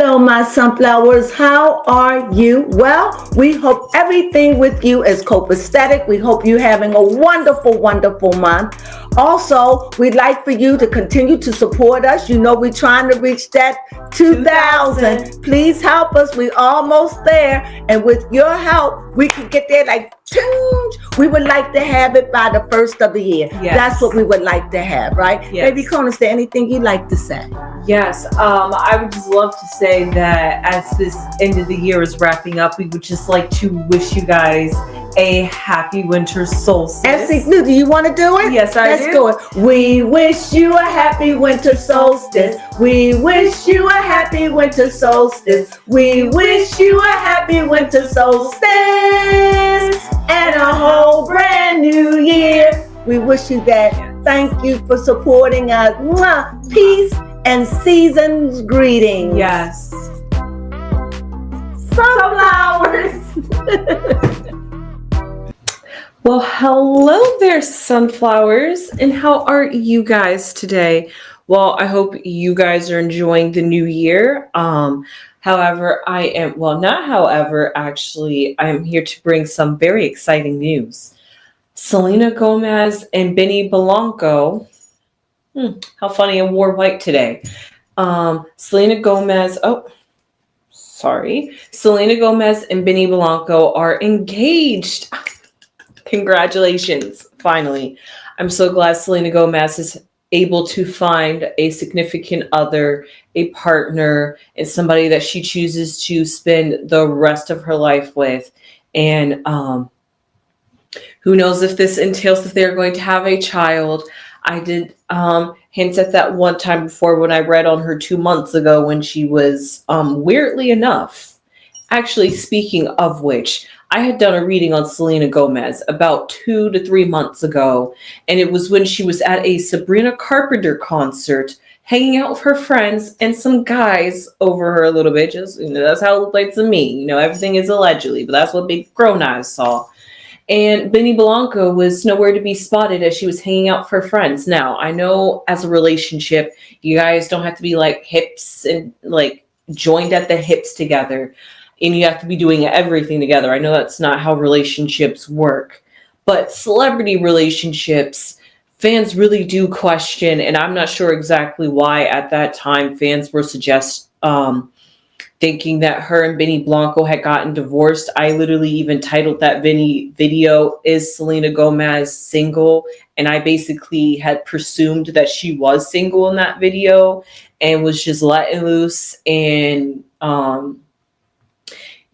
Hello, my sunflowers. How are you? Well, we hope everything with you is copacetic. We hope you're having a wonderful, wonderful month. Also, we'd like for you to continue to support us. You know, we're trying to reach that 2,000. Please help us. We're almost there. And with your help, we can get there like we would like to have it by the first of the year. Yes. That's what we would like to have, right? Yes. Baby Crone, is there anything you'd like to say? Yes, I would just love to say that as this end of the year is wrapping up, we would just like to wish you guys a happy winter solstice. Do you want to do it? Yes, Let's do it. We wish you a happy winter solstice. We wish you a happy winter solstice. We wish you a happy winter solstice and a whole brand new year. We wish you that. Thank you for supporting us. Mwah. Peace and season's greetings. Yes. Sunflowers. Well, hello there, sunflowers. And how are you guys today? Well, I hope you guys are enjoying the new year. However, actually, I'm here to bring some very exciting news. Selena Gomez and Benny Blanco. How funny, I wore white today. Selena Gomez and Benny Blanco are engaged. Congratulations, finally. I'm so glad Selena Gomez is able to find a significant other, a partner, and somebody that she chooses to spend the rest of her life with. And who knows if this entails that they're going to have a child. I did hint at that one time before when I read on her 2 months ago when she was, weirdly enough, actually, speaking of which, I had done a reading on Selena Gomez about 2 to 3 months ago, and it was when she was at a Sabrina Carpenter concert, hanging out with her friends and some guys over her a little bit. Just, that's how it looked like to me. Everything is allegedly, but that's what big Crone eyes saw. And Benny Blanco was nowhere to be spotted as she was hanging out with her friends. Now, I know as a relationship, you guys don't have to be like hips and like joined at the hips together. And you have to be doing everything together. I know that's not how relationships work. But celebrity relationships, fans really do question, and I'm not sure exactly why at that time fans were thinking that her and Benny Blanco had gotten divorced. I literally even titled that video, "Is Selena Gomez Single?" And I basically had presumed that she was single in that video and was just letting loose and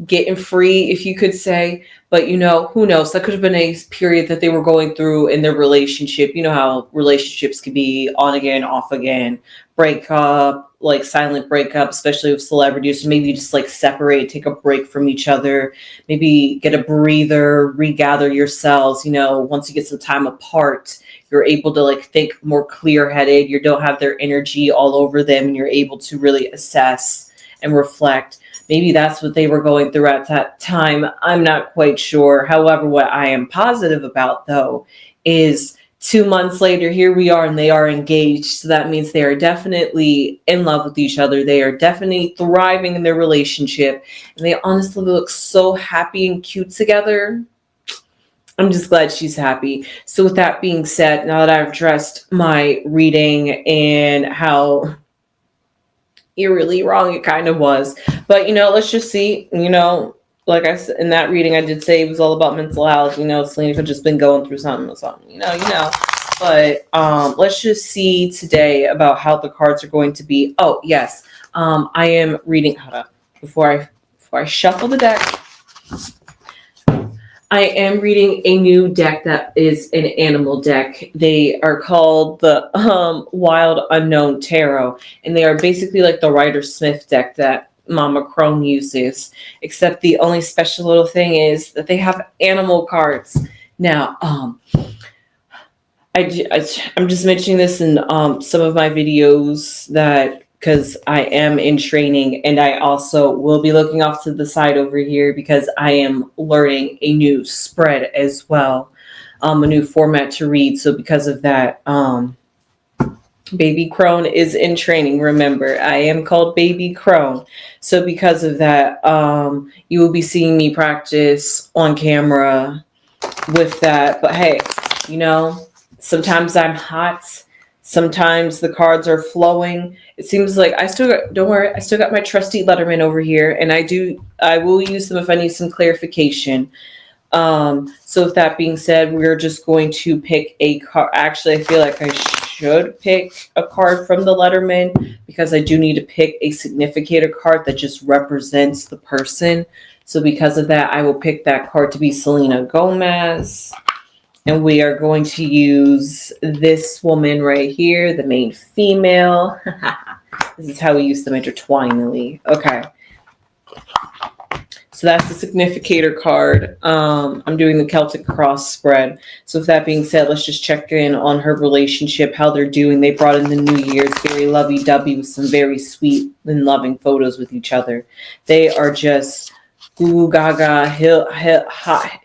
getting free, if you could say. But who knows? That could have been a period that they were going through in their relationship. You know how relationships can be on again, off again, break up, like silent breakup, especially with celebrities. So maybe you just like separate, take a break from each other, maybe get a breather, regather yourselves. Once you get some time apart, you're able to like think more clear-headed. You don't have their energy all over them, and you're able to really assess and reflect. Maybe that's what they were going through at that time. I'm not quite sure. However, what I am positive about, though, is 2 months later, here we are, and they are engaged. So that means they are definitely in love with each other. They are definitely thriving in their relationship. And they honestly look so happy and cute together. I'm just glad she's happy. So with that being said, now that I've addressed my reading and how eerily wrong it kind of was, but let's just see. Like I said in that reading, I did say it was all about mental health. Selena could just been going through something or something. But let's just see today about how the cards are going to be. Oh yes, I am reading. Hold up, before I shuffle the deck. I am reading a new deck that is an animal deck. They are called the Wild Unknown Tarot, and they are basically like the Rider-Smith deck that Mama Crone uses, except the only special little thing is that they have animal cards. Now, I'm just mentioning this in some of my videos that because I am in training, and I also will be looking off to the side over here because I am learning a new spread as well, a new format to read. So because of that, Baby Crone is in training. Remember, I am called Baby Crone. So because of that, you will be seeing me practice on camera with that. But hey, you know, sometimes I'm hot. Sometimes the cards are flowing. It seems like I still got, don't worry, I still got my trusty Letterman over here, and I will use them if I need some clarification. So with that being said, we're just going to pick a card. Actually, I feel like I should pick a card from the Letterman because I do need to pick a significator card that just represents the person. So because of that, I will pick that card to be Selena Gomez. And we are going to use this woman right here, the main female. This is how we use them intertwiningly. Okay. So that's the significator card. I'm doing the Celtic cross spread. So with that being said, let's just check in on her relationship, how they're doing. They brought in the New Year's, very lovey-dovey with some very sweet and loving photos with each other. They are just goo gaga, hot.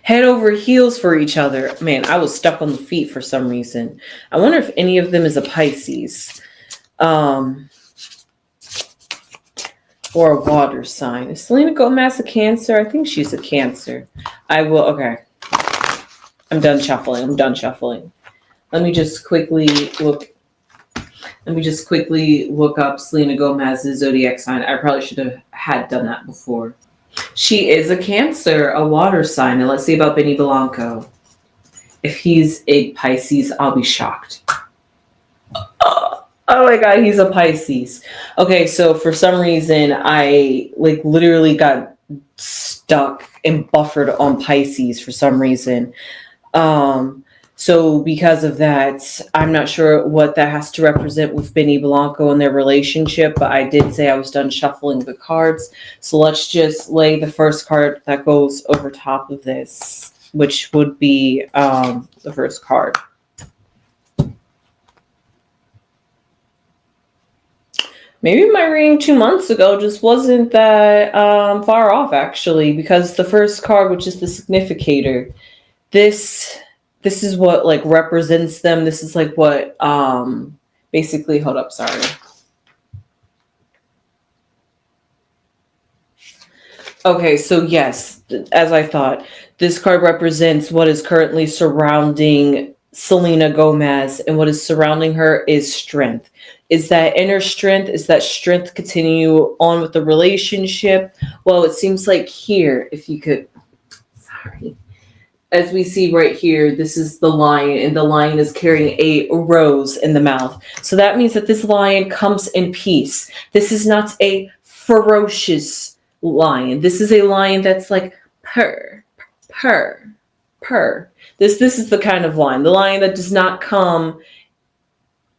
Head over heels for each other. Man, I was stuck on the feet for some reason. I wonder if any of them is a Pisces. Or a water sign. Is Selena Gomez a Cancer? I think she's a Cancer. Okay. I'm done shuffling. Let me just quickly look up Selena Gomez's zodiac sign. I probably should have had done that before. She is a Cancer, a water sign. And let's see about Benny Blanco. If he's a Pisces, I'll be shocked. Oh my God, he's a Pisces. Okay, so for some reason, I literally got stuck and buffered on Pisces for some reason. So because of that, I'm not sure what that has to represent with Benny Blanco and their relationship, but I did say I was done shuffling the cards. So let's just lay the first card that goes over top of this, which would be the first card. Maybe my reading 2 months ago just wasn't that far off, actually, because the first card, which is the significator, this is what represents them. This is what basically, hold up, sorry. Okay, so yes, as I thought, this card represents what is currently surrounding Selena Gomez, and what is surrounding her is strength. Is that inner strength? Is that strength continue on with the relationship? Well, it seems like here, if you could, sorry. As we see right here, this is the lion, and the lion is carrying a rose in the mouth. So that means that this lion comes in peace. This is not a ferocious lion. This is a lion that's like purr, purr, purr. This is the kind of lion. The lion that does not come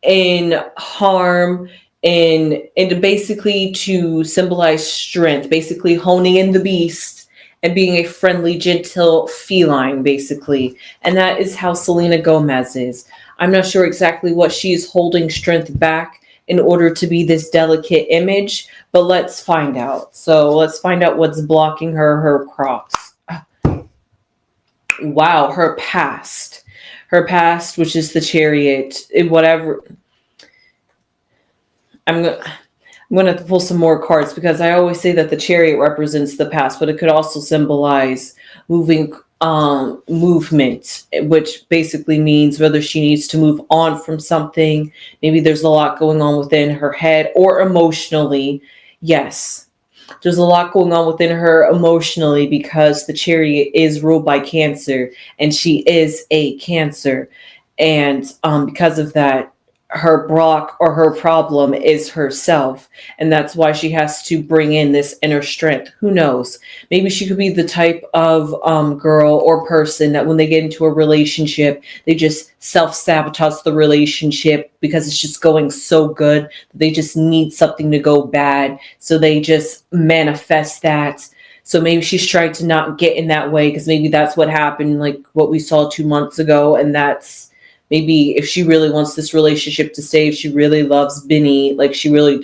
in harm and basically to symbolize strength, basically honing in the beast and being a friendly, gentle feline, basically. And that is how Selena Gomez is. I'm not sure exactly what she is holding strength back in order to be this delicate image, but let's find out. So let's find out what's blocking her cross. Wow, her past, which is the Chariot, whatever. I'm gonna have to pull some more cards because I always say that the Chariot represents the past, but it could also symbolize movement, which basically means whether she needs to move on from something. Maybe there's a lot going on within her head or emotionally. Yes. There's a lot going on within her emotionally because the Chariot is ruled by Cancer, and she is a Cancer. And because of that, her block or her problem is herself. And that's why she has to bring in this inner strength. Who knows? Maybe she could be the type of girl or person that when they get into a relationship, they just self-sabotage the relationship because it's just going so good. They just need something to go bad. So they just manifest that. So maybe she's trying to not get in that way because maybe that's what happened, like what we saw 2 months ago. And that's maybe if she really wants this relationship to stay, if she really loves Benny, she really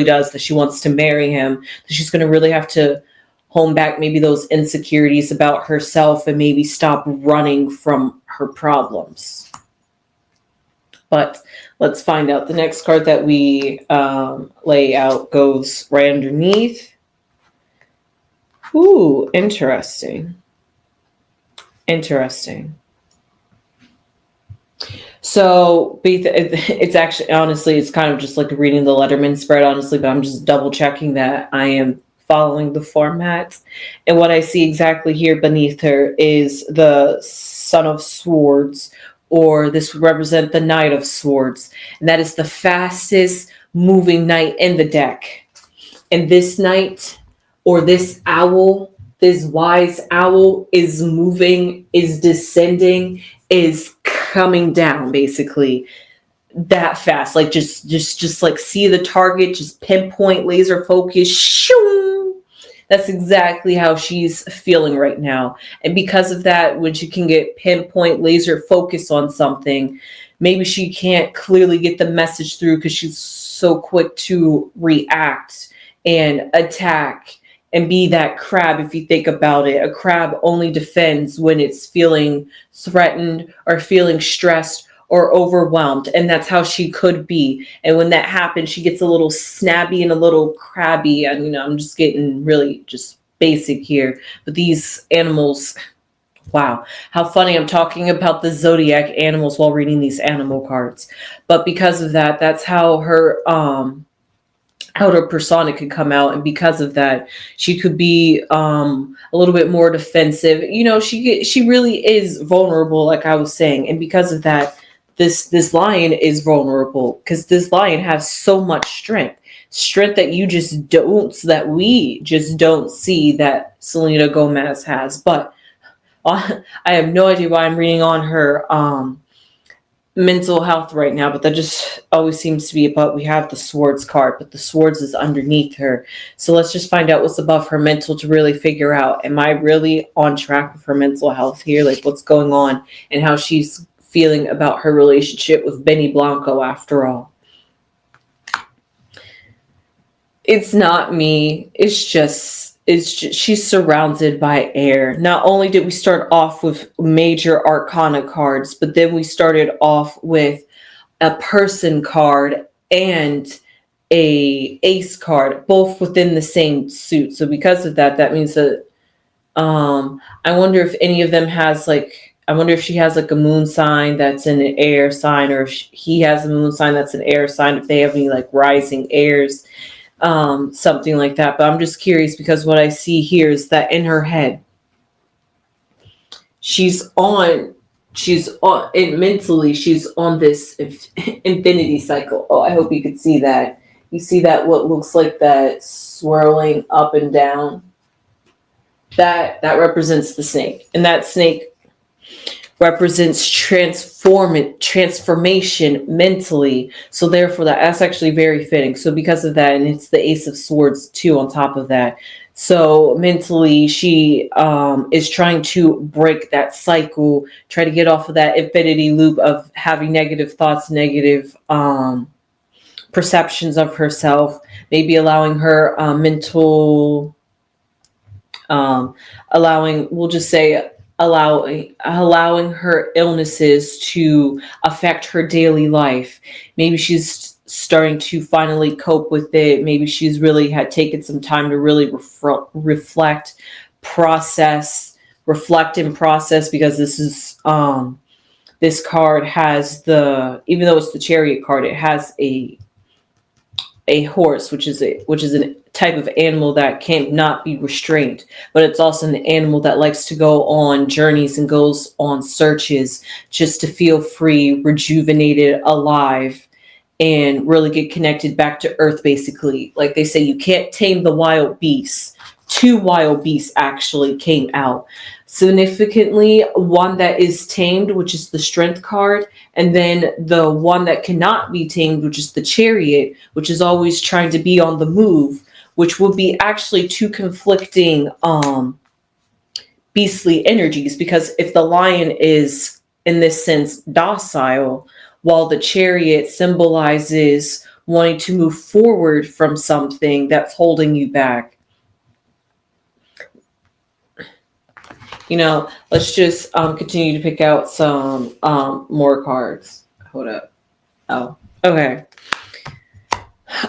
does, that she wants to marry him, that she's going to really have to hone back maybe those insecurities about herself and maybe stop running from her problems. But let's find out. The next card that we lay out goes right underneath. Ooh, interesting. Interesting. So it's actually, honestly, it's kind of just like reading the Letterman spread, honestly, but I'm just double checking that I am following the format. And what I see exactly here beneath her is the Son of Swords, or this would represent the Knight of Swords. And that is the fastest moving knight in the deck. And this knight, or this owl, this wise owl, is moving, is descending, is coming down basically that fast. Like just like see the target, just pinpoint, laser focus, shoo. That's exactly how she's feeling right now. And because of that, when she can get pinpoint laser focus on something, maybe she can't clearly get the message through because she's so quick to react and attack and be that crab. If you think about it, a crab only defends when it's feeling threatened or feeling stressed or overwhelmed. And that's how she could be. And when that happens, she gets a little snabby and a little crabby. And, I'm just getting really just basic here. But these animals, wow, how funny. I'm talking about the zodiac animals while reading these animal cards. But because of that, that's how her outer persona could come out, and because of that, she could be a little bit more defensive. She really is vulnerable, like I was saying, and because of that, this lion is vulnerable because this lion has so much strength that we just don't see that Selena Gomez has. But I have no idea why I'm reading on her mental health right now, but that just always seems to be about. We have the Swords card, but the Swords is underneath her. So let's just find out what's above her mental to really figure out, am I really on track with her mental health here? Like, what's going on and how she's feeling about her relationship with Benny Blanco after all. It's not me. It's just she's surrounded by air. Not only did we start off with major arcana cards, but then we started off with a person card and a ace card, both within the same suit. So because of that, that means that I wonder if any of them has I wonder if she has like a moon sign that's an air sign, or if he has a moon sign that's an air sign, if they have any like rising airs, something like that. But I'm just curious because what I see here is that in her head, and mentally she's on this infinity cycle. Oh, I hope you could see that. You see that what looks like that swirling up and down? That represents the snake. And that snake represents transformation mentally. So therefore that's actually very fitting. So because of that, and it's the Ace of Swords too on top of that. So mentally she is trying to break that cycle, try to get off of that infinity loop of having negative thoughts, negative perceptions of herself, maybe allowing her mental allowing her illnesses to affect her daily life. Maybe she's starting to finally cope with it. Maybe she's really had taken some time to really reflect and process, because this is this card has even though it's the Chariot card, it has a horse, which is a type of animal that can't not be restrained, but it's also an animal that likes to go on journeys and goes on searches just to feel free, rejuvenated, alive, and really get connected back to earth. Basically, like they say, you can't tame the wild beasts. 2 wild beasts actually came out. Significantly, one that is tamed, which is the Strength card, and then the one that cannot be tamed, which is the Chariot, which is always trying to be on the move, which would be actually 2 conflicting beastly energies. Because if the lion is, in this sense, docile, while the Chariot symbolizes wanting to move forward from something that's holding you back. let's just continue to pick out some more cards. Hold up. Oh, okay.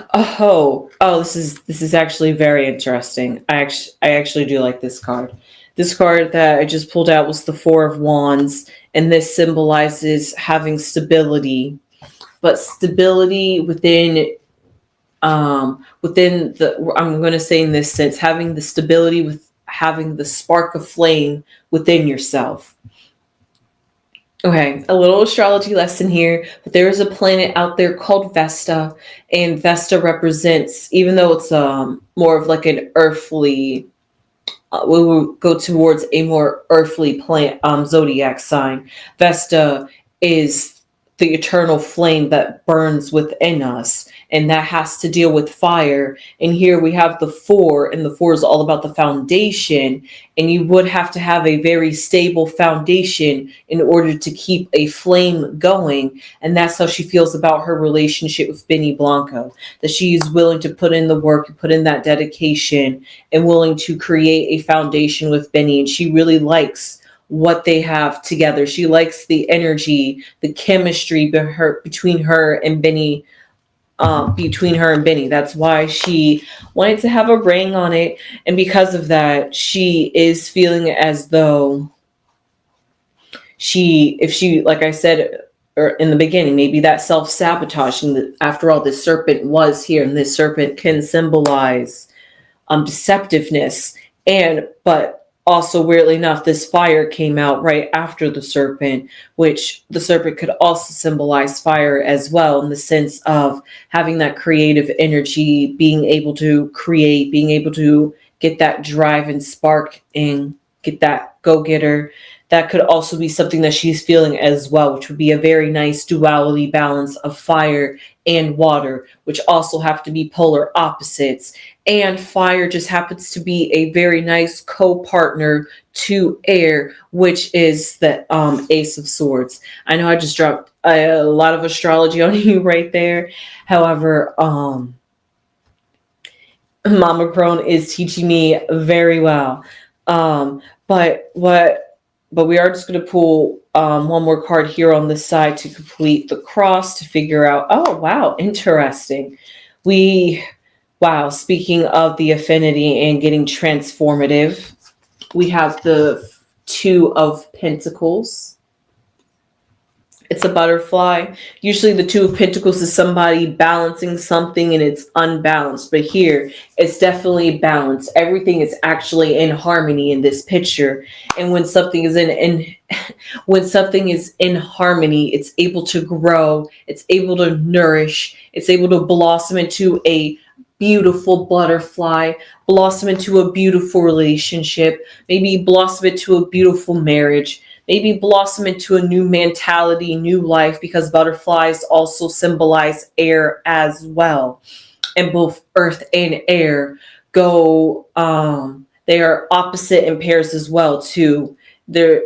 Oh, this is actually very interesting. I actually do like this card. This card that I just pulled out was the Four of Wands, and this symbolizes having stability, but stability within the, I'm going to say in this sense, having the stability with having the spark of flame within yourself. Okay, a little astrology lesson here, but there is a planet out there called Vesta, and Vesta represents, even though it's more of like an earthly, we will go towards a more earthly planet zodiac sign. Vesta is the eternal flame that burns within us, and that has to deal with fire. And here we have the four, and the four is all about the foundation, and you would have to have a very stable foundation in order to keep a flame going. And that's how she feels about her relationship with Benny Blanco, that she is willing to put in the work, put in that dedication, and willing to create a foundation with Benny. And she really likes what they have together. She likes the energy, the chemistry between her and Benny. Between her and Benny. That's why she wanted to have a ring on it. And because of that, she is feeling as though if she, like I said or in the beginning, maybe that self-sabotaging, after all, this serpent was here, and this serpent can symbolize deceptiveness. But also, weirdly enough, this fire came out right after the serpent, which the serpent could also symbolize fire as well, in the sense of having that creative energy, being able to create, being able to get that drive and spark and get that go-getter. That could also be something that she's feeling as well, which would be a very nice duality balance of fire and water, which also have to be polar opposites. And fire just happens to be a very nice co-partner to air, which is the Ace of Swords. I know I just dropped a lot of astrology on you right there. However, Mama Crone is teaching me very well. But we are just going to pull one more card here on this side to complete the cross, to figure out, oh, wow, interesting. Wow, speaking of the affinity and getting transformative, we have the Two of Pentacles. It's a butterfly. Usually the Two of Pentacles is somebody balancing something and it's unbalanced. But here, it's definitely balanced. Everything is actually in harmony in this picture. And when something is when something is in harmony, it's able to grow, it's able to nourish, it's able to blossom into a beautiful butterfly, blossom into a beautiful relationship, maybe blossom into a beautiful marriage, maybe blossom into a new mentality, new life, because butterflies also symbolize air as well. And both earth and air go, they are opposite in pairs as well too. They're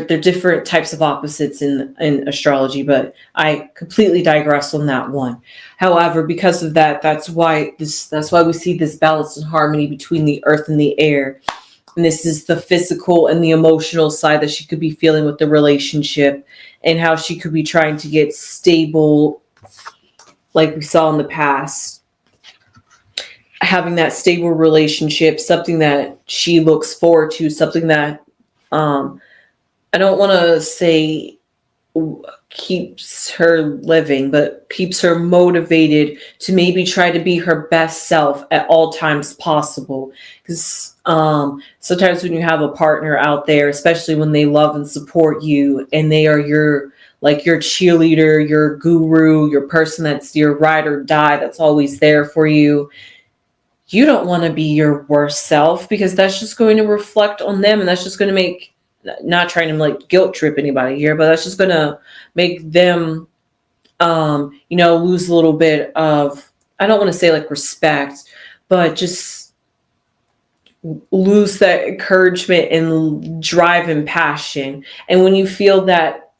different types of opposites in astrology, but I completely digress on that one. However, because of that, that's why we see this balance and harmony between the earth and the air. And this is the physical and the emotional side that she could be feeling with the relationship, and how she could be trying to get stable, like we saw in the past. Having that stable relationship, something that she looks forward to, something that I don't want to say keeps her living, but keeps her motivated to maybe try to be her best self at all times possible. Because sometimes when you have a partner out there, especially when they love and support you, and they are your cheerleader, your guru, your person that's your ride or die, that's always there for you, you don't want to be your worst self, because that's just going to reflect on them, and that's just going to make, not trying to like guilt trip anybody here, but that's just going to make them, lose a little bit of, I don't want to say like respect, but just lose that encouragement and drive and passion. And when you feel that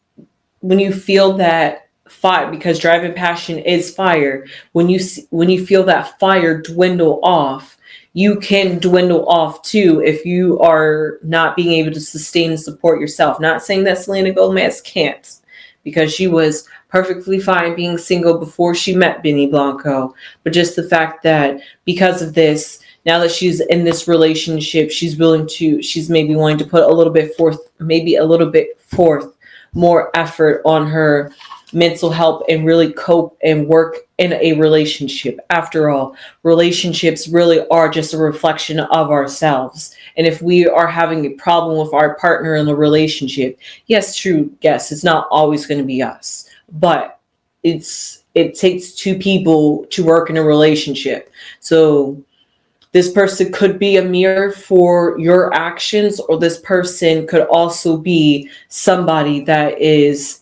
fire, because drive and passion is fire, when you feel that fire dwindle off, you can dwindle off too if you are not being able to sustain and support yourself. Not saying that Selena Gomez can't, because she was perfectly fine being single before she met Benny Blanco, but just the fact that because of this, now that she's in this relationship, she's maybe willing to put a little bit forth more effort on her mental health and really cope and work in a relationship. After all, relationships really are just a reflection of ourselves. And if we are having a problem with our partner in the relationship, yes, it's not always going to be us, but it takes two people to work in a relationship. So this person could be a mirror for your actions, or this person could also be somebody that is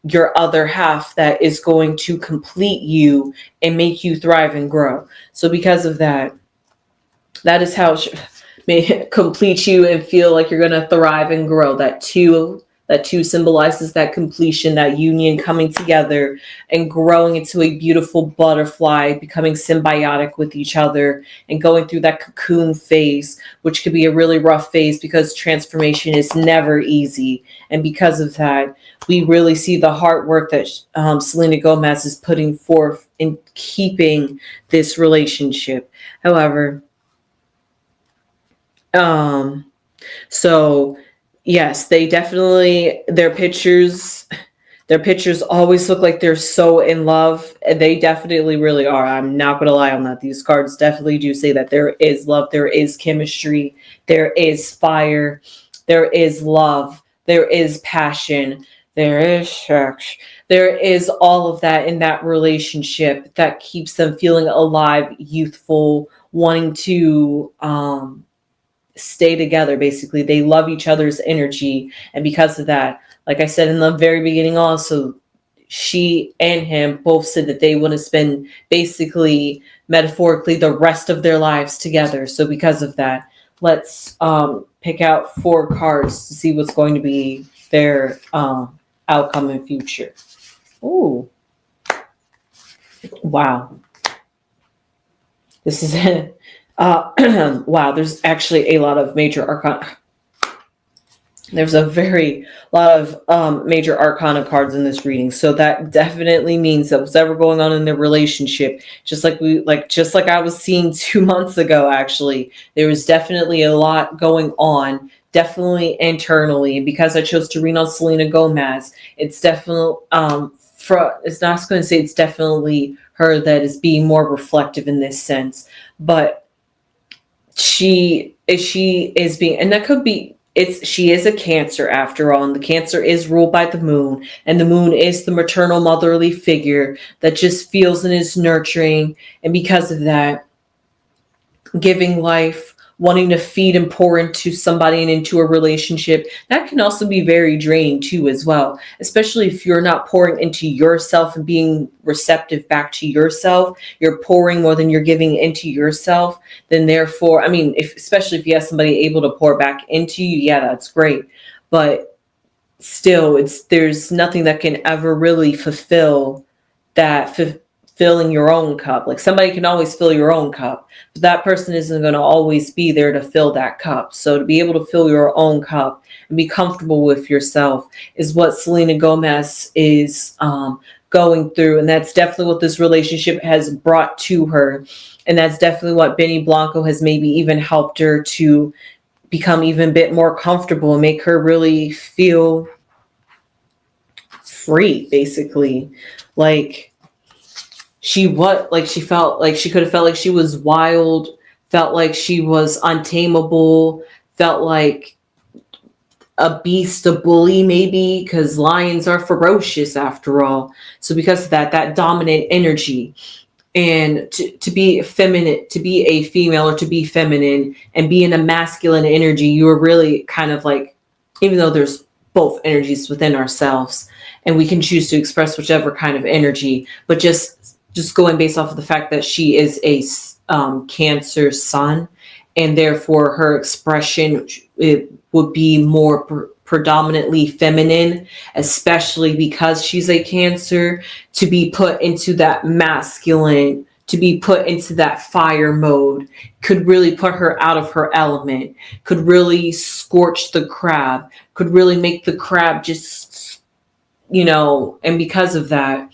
your other half that is going to complete you and make you thrive and grow. So because of that, that is how it may complete you and feel like you're going to thrive and grow. That two symbolizes that completion, that union coming together and growing into a beautiful butterfly, becoming symbiotic with each other and going through that cocoon phase, which could be a really rough phase because transformation is never easy. And because of that, we really see the hard work that Selena Gomez is putting forth in keeping this relationship. However, so yes, they definitely, their pictures always look like they're so in love. And they definitely really are. I'm not going to lie on that. These cards definitely do say that there is love, there is chemistry, there is fire, there is love, there is passion, there is sex, there is all of that in that relationship that keeps them feeling alive, youthful, wanting to stay together. Basically, they love each other's energy, and because of that, like I said in the very beginning, also she and him both said that they want to spend basically metaphorically the rest of their lives together. So because of that, let's pick out 4 cards to see what's going to be their outcome in future. Ooh, wow, this is it. Wow, there's actually a lot of major arcana. There's a very lot of major arcana cards in this reading. So that definitely means that whatever going on in their relationship, just like I was seeing 2 months ago, actually, there was definitely a lot going on, definitely internally. And because I chose to read on Selena Gomez, it's definitely it's not going to say it's definitely her that is being more reflective in this sense, but she is being, and that could be, she is a Cancer after all, and the Cancer is ruled by the moon, and the moon is the maternal motherly figure that just feels and is nurturing, and because of that, giving life, wanting to feed and pour into somebody and into a relationship, that can also be very draining too as well, especially if you're not pouring into yourself and being receptive back to yourself. You're pouring more than you're giving into yourself, then therefore, I mean, especially if you have somebody able to pour back into you, yeah, that's great, but still, there's nothing that can ever really fulfill that filling your own cup. Like, somebody can always fill your own cup, but that person isn't going to always be there to fill that cup. So to be able to fill your own cup and be comfortable with yourself is what Selena Gomez is going through, and that's definitely what this relationship has brought to her, and that's definitely what Benny Blanco has maybe even helped her to become even a bit more comfortable and make her really feel free, basically. She felt like she could have felt like she was wild, felt like she was untamable, felt like a beast, a bully, maybe, because lions are ferocious after all. So because of that dominant energy, and to be feminine, to be a female or to be feminine and be in a masculine energy, you are really kind of like, even though there's both energies within ourselves and we can choose to express whichever kind of energy, but just going based off of the fact that she is a Cancer sun, and therefore her expression, it would be more predominantly feminine, especially because she's a Cancer, to be put into that masculine, to be put into that fire mode, could really put her out of her element, could really scorch the crab, could really make the crab just, and because of that,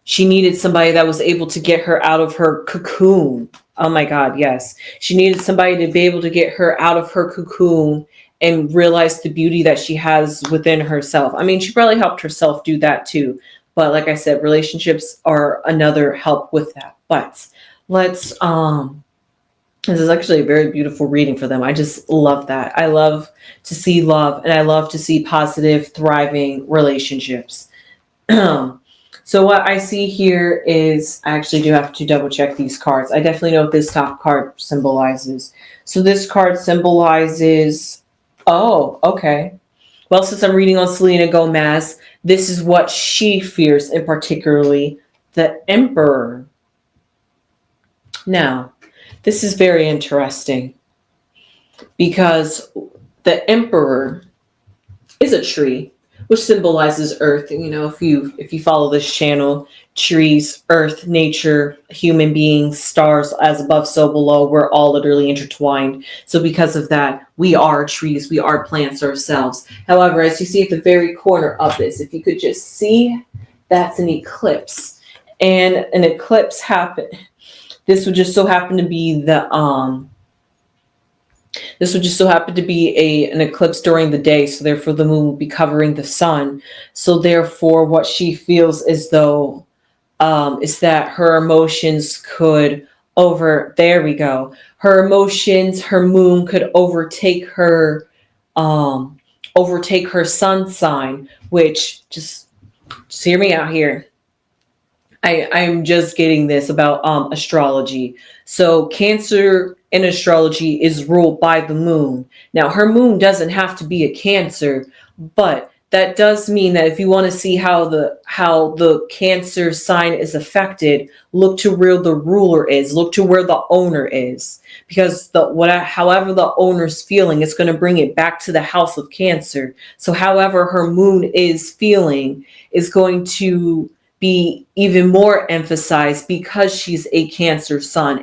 she needed somebody that was able to get her out of her cocoon. Oh my God, yes. She needed somebody to be able to get her out of her cocoon and realize the beauty that she has within herself. I mean, she probably helped herself do that too. But like I said, relationships are another help with that. But let's this is actually a very beautiful reading for them. I just love that. I love to see love, and I love to see positive, thriving relationships. So what I see here is, I actually do have to double check these cards. I definitely know what this top card symbolizes. So this card symbolizes, oh, okay. Well, since I'm reading on Selena Gomez, this is what she fears, in particularly the Emperor. Now, this is very interesting because the Emperor is a tree, which symbolizes earth. And, if you follow this channel, trees, earth, nature, human beings, stars, as above, so below, we're all literally intertwined. So because of that, we are trees, we are plants ourselves. However, as you see at the very corner of this, if you could just see, that's an eclipse. And an eclipse happened. This would just so happen to be an eclipse during the day, so therefore the moon will be covering the sun. So therefore, what she feels as though is that her emotions could there we go. Her emotions, her moon could overtake her sun sign, which just hear me out here. I'm just getting this about astrology. So Cancer in astrology is ruled by the moon. Now, her moon doesn't have to be a Cancer, but that does mean that if you want to see how the Cancer sign is affected, look to where the ruler is, look to where the owner is, because however the owner's feeling, it's going to bring it back to the house of Cancer. So however her moon is feeling is going to be even more emphasized because she's a Cancer sun,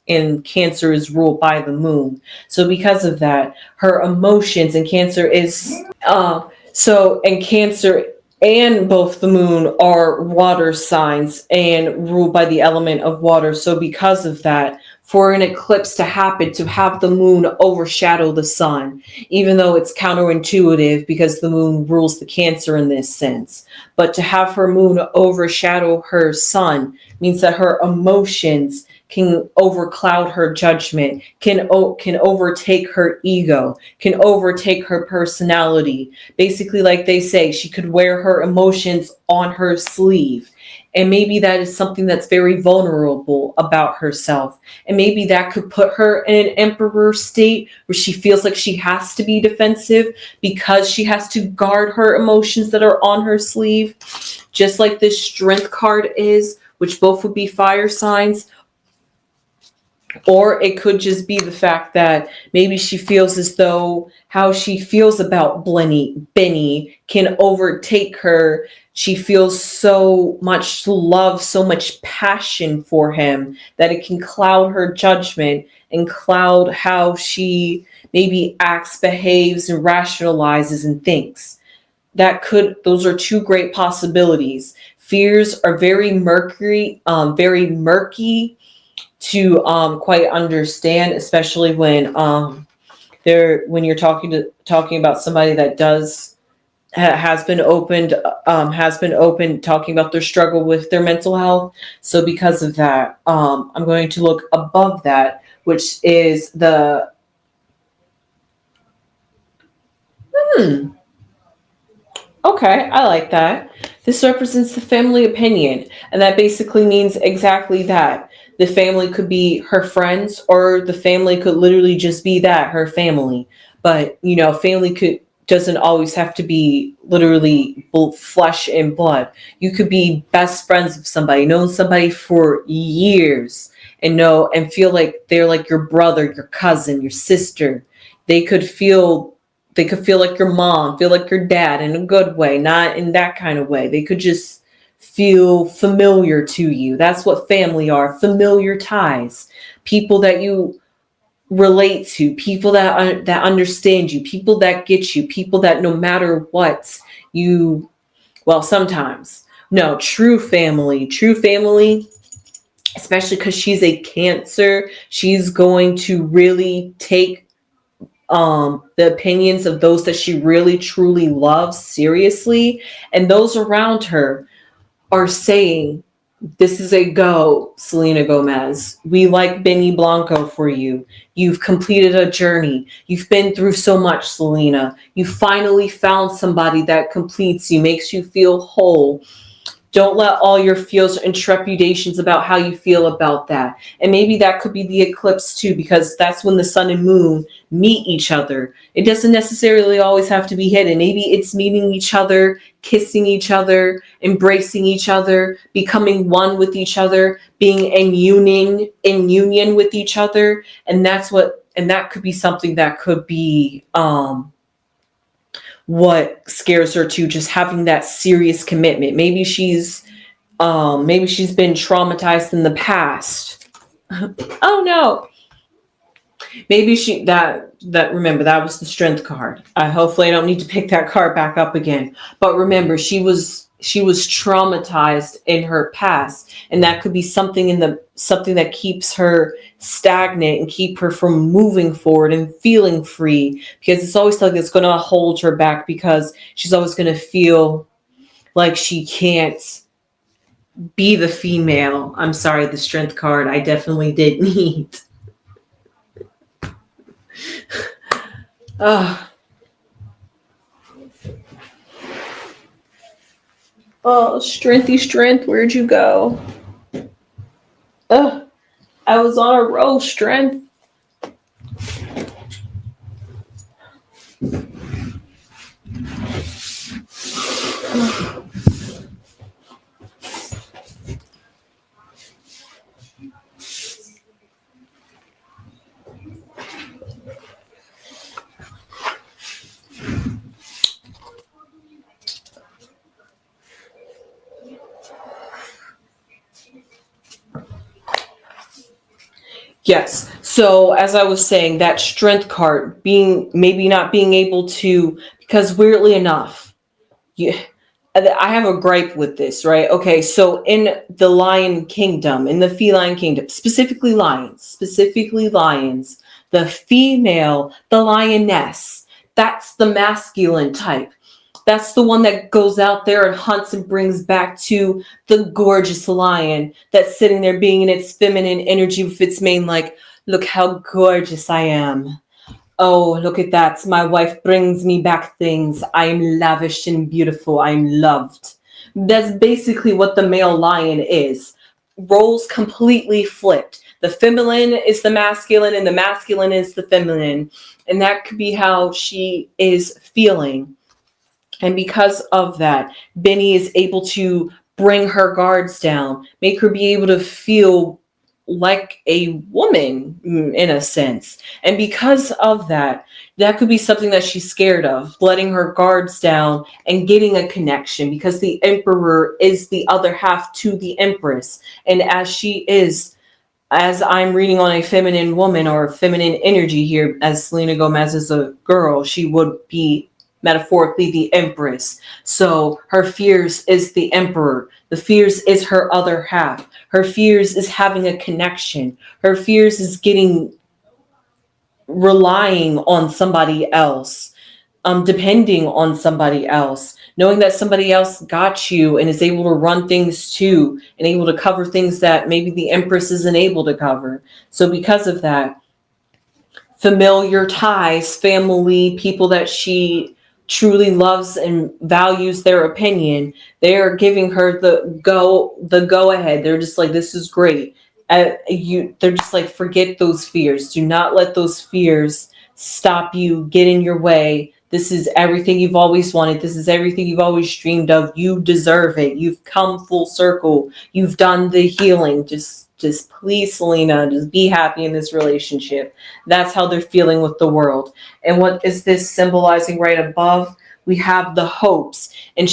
and Cancer is ruled by the moon. So because of that, her emotions, and Cancer is and Cancer and both the moon are water signs and ruled by the element of water. So because of that, for an eclipse to happen, to have the moon overshadow the sun, even though it's counterintuitive because the moon rules the Cancer in this sense, but to have her moon overshadow her sun means that her emotions can overcloud her judgment, can overtake her ego, can overtake her personality. Basically, like they say, she could wear her emotions on her sleeve. And maybe that is something that's very vulnerable about herself. And maybe that could put her in an emperor state where she feels like she has to be defensive because she has to guard her emotions that are on her sleeve. Just like this Strength card is, which both would be fire signs. Or it could just be the fact that maybe she feels as though how she feels about Benny can overtake her. She feels so much love, so much passion for him that it can cloud her judgment and cloud how she maybe acts, behaves, and rationalizes and thinks. Those are two great possibilities. Fears are very murky to quite understand, especially when you're talking about somebody that has been open talking about their struggle with their mental health. So because of that, I'm going to look above that, which is the okay, I like that. This represents the family opinion, and that basically means exactly that. The family could be her friends, or the family could literally just be that, her family. But, family doesn't always have to be literally flesh and blood. You could be best friends with somebody, known somebody for years, and feel like they're like your brother, your cousin, your sister. They could feel like your mom, feel like your dad in a good way, not in that kind of way. They could just feel familiar to you. That's what family are, familiar ties. People that you relate to, people that understand you, people that get you, people that no matter what you, well, sometimes. No, true family, especially because she's a Cancer, she's going to really take the opinions of those that she really truly loves seriously, and those around her are saying, this is a go, Selena Gomez. We like Benny Blanco for you. You've completed a journey. You've been through so much, Selena. You finally found somebody that completes you, makes you feel whole. Don't let all your fears and trepidations about how you feel about that. And maybe that could be the eclipse too, because that's when the sun and moon meet each other. It doesn't necessarily always have to be hidden. Maybe it's meeting each other, kissing each other, embracing each other, becoming one with each other, being in union with each other. And that could be something that could be what scares her too, just having that serious commitment. Maybe she's been traumatized in the past. Oh no. Maybe remember, that was the strength card. Hopefully I don't need to pick that card back up again. But remember, she was traumatized in her past, and that could be something that keeps her stagnant and keep her from moving forward and feeling free, because it's always like it's going to hold her back, because she's always going to feel like she can't be the female. I'm sorry, the strength card I definitely did need. Oh, strengthy strength, where'd you go? I was on a roll, strength. Yes. So as I was saying, that strength card maybe not being able to, because weirdly enough, I have a gripe with this, right? Okay, so in the lion kingdom, in the feline kingdom, specifically lions, the female, the lioness, that's the masculine type. That's the one that goes out there and hunts and brings back to the gorgeous lion that's sitting there being in its feminine energy with its mane, like, look how gorgeous I am. Oh, look at that. My wife brings me back things. I am lavish and beautiful. I'm loved. That's basically what the male lion is. Roles completely flipped. The feminine is the masculine and the masculine is the feminine. And that could be how she is feeling. And because of that, Benny is able to bring her guards down, make her be able to feel like a woman in a sense. And because of that, that could be something that she's scared of, letting her guards down and getting a connection, because the emperor is the other half to the empress. And as I'm reading on a feminine woman or feminine energy here, as Selena Gomez is a girl, she would be metaphorically the empress. So her fears is the emperor. The fears is her other half. Her fears is having a connection. Her fears is relying on somebody else, depending on somebody else, knowing that somebody else got you and is able to run things too and able to cover things that maybe the empress isn't able to cover. So because of that, familiar ties, family, people that she truly loves and values their opinion, they are giving her the go ahead. They're just like, this is great. They're just like, forget those fears. Do not let those fears stop you, get in your way. This is everything you've always wanted. This is everything you've always dreamed of. You deserve it. You've come full circle. You've done the healing. Just please, Selena, just be happy in this relationship. That's how they're feeling with the world. And what is this symbolizing right above? We have the hopes. And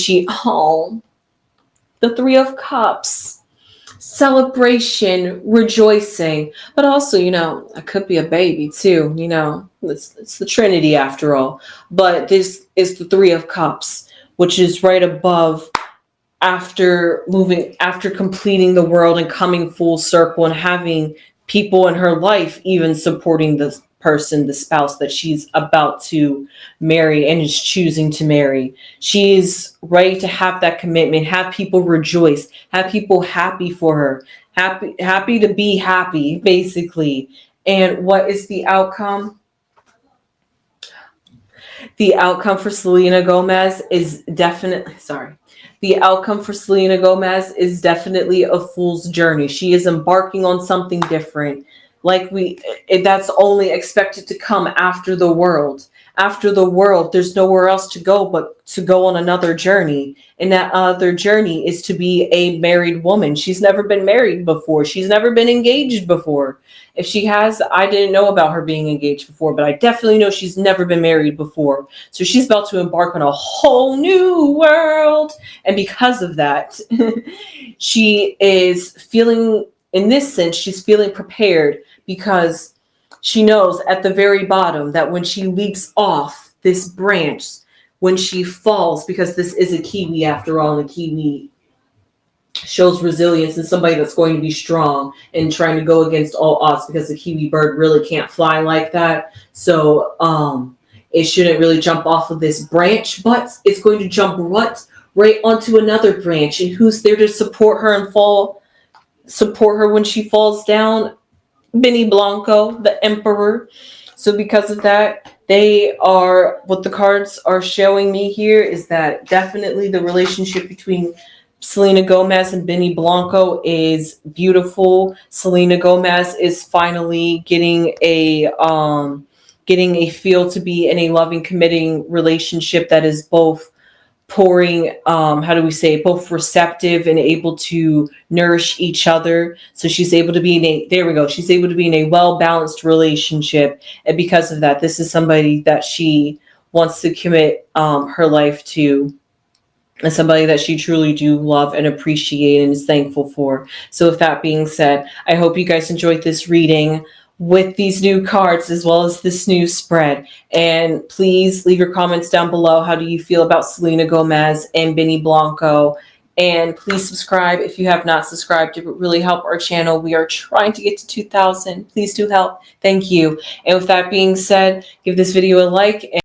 the Three of Cups, celebration, rejoicing, but also, it could be a baby too, it's the Trinity after all. But this is the Three of Cups, which is right above, after completing the world and coming full circle and having people in her life even supporting the person, the spouse that she's about to marry and is choosing to marry. She's ready to have that commitment, have people rejoice, have people happy for her, happy to be happy, basically. And what is the outcome? The outcome for Selena Gomez is definitely, sorry. The outcome for Selena Gomez is definitely a fool's journey. She is embarking on something different. That's only expected to come after the world. After the world, there's nowhere else to go but to go on another journey. And that other journey is to be a married woman. She's never been married before. She's never been engaged before. If she has, I didn't know about her being engaged before, but I definitely know she's never been married before. So she's about to embark on a whole new world. And because of that, she is feeling, in this sense, she's feeling prepared because she knows at the very bottom that when she leaps off this branch, when she falls, because this is a kiwi after all, and a kiwi shows resilience and somebody that's going to be strong and trying to go against all odds, because the kiwi bird really can't fly like that. So it shouldn't really jump off of this branch, but it's going to jump right onto another branch. And who's there to support her and support her when she falls down? Blanco, the emperor. So because of that, what the cards are showing me here is that definitely the relationship between Selena Gomez and Blanco is beautiful. Selena Gomez is finally getting a feel to be in a loving, committing relationship that is both pouring, both receptive and able to nourish each other. So she's able to be she's able to be in a well-balanced relationship. And because of that, this is somebody that she wants to commit her life to, and somebody that she truly do love and appreciate and is thankful for. So with that being said, I hope you guys enjoyed this reading with these new cards as well as this new spread. And please leave your comments down below. How do you feel about Selena Gomez and Blanco? And please subscribe if you have not subscribed. It would really help our channel. We are trying to get to 2,000. Please do help. Thank you. And with that being said, give this video a like.